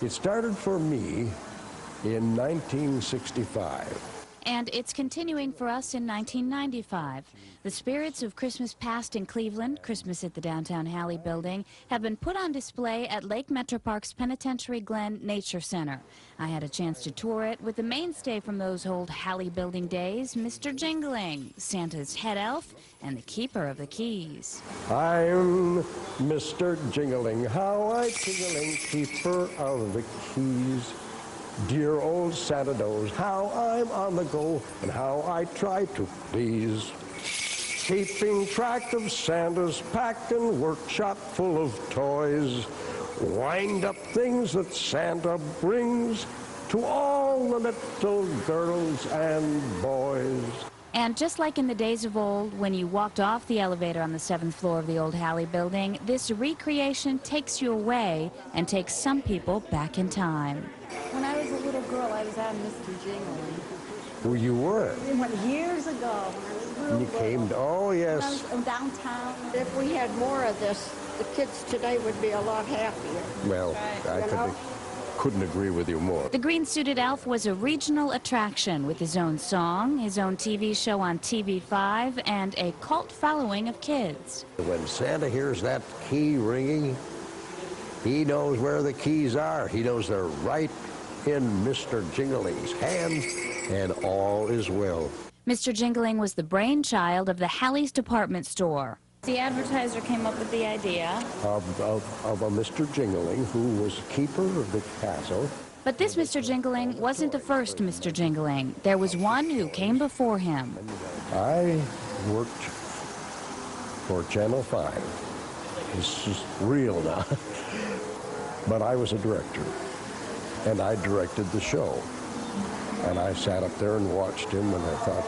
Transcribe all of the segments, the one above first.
It started for me in 1965. And it's continuing for us in 1995. The spirits of Christmas past in Cleveland, Christmas at the downtown Halley building, have been put on display at Lake Metropark's Penitentiary Glen Nature Center. I had a chance to tour it with the mainstay from those old Halley building days, Mr. Jingeling, Santa's head elf and the keeper of the keys. I'm Mr. Jingeling, how I tingling, keeper of the keys. Dear old Santa knows how I'm on the go and how I try to please. Keeping track of Santa's packed and workshop full of toys. Wind up things that Santa brings to all the little girls and boys. And just like in the days of old, when you walked off the elevator on the 7th floor of the old Halley building, this recreation takes you away and takes some people back in time. When I was a little girl, I was on Mr. Jingeling. Who you were? Years ago, when I was real You little. came to, oh yes. I was downtown. If we had more of this, the kids today would be a lot happier. Well, I couldn't agree with you more. The green-suited elf was a regional attraction with his own song, his own TV show on TV5, and a cult following of kids. When Santa hears that key ringing, he knows where the keys are. He knows they're right in Mr. Jingeling's hands, and all is well. Mr. Jingeling was the brainchild of the Halley's department store. The advertiser came up with the idea Of a Mr. Jingeling who was keeper of the castle. But this Mr. Jingeling wasn't the first Mr. Jingeling. There was one who came before him. I worked for Channel 5. This is real now. But I was a director, and I directed the show. And I sat up there and watched him, and I thought,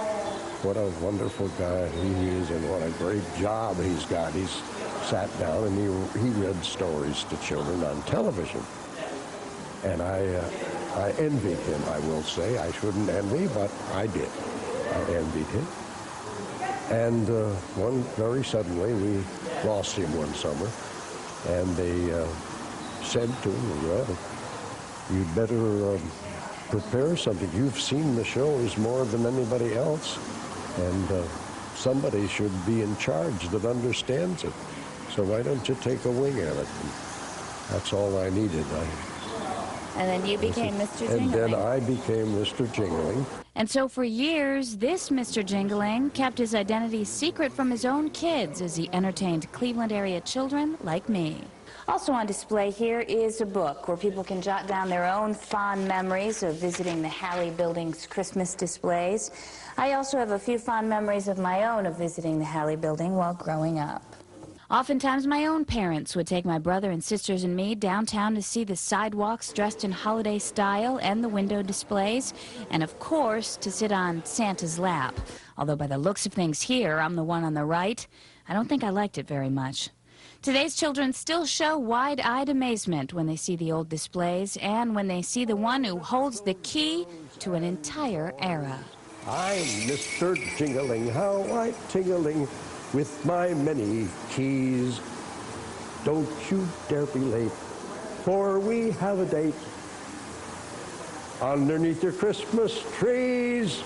what a wonderful guy he is, and what a great job he's got. He's sat down and he read stories to children on television. And I envied him, I will say. I shouldn't envy, but I did. I envied him. And very suddenly, we lost him one summer, and they said to him, well, you'd better prepare something. You've seen the shows more than anybody else, and somebody should be in charge that understands it. So why don't you take a wing at it? And that's all I needed. And then you became Mr. Jingeling. And then I became Mr. Jingeling. And so for years, this Mr. Jingeling kept his identity secret from his own kids as he entertained Cleveland area children like me. Also on display here is a book where people can jot down their own fond memories of visiting the Halley Building's Christmas displays. I also have a few fond memories of my own of visiting the Halley Building while growing up. Oftentimes my own parents would take my brother and sisters and me downtown to see the sidewalks dressed in holiday style and the window displays, and of course to sit on Santa's lap. Although by the looks of things here, I'm the one on the right, I don't think I liked it very much. Today's children still show wide-eyed amazement when they see the old displays and when they see the one who holds the key to an entire era. I'm Mr. Jingeling, how I tingling with my many keys. Don't you dare be late, for we have a date underneath your Christmas trees.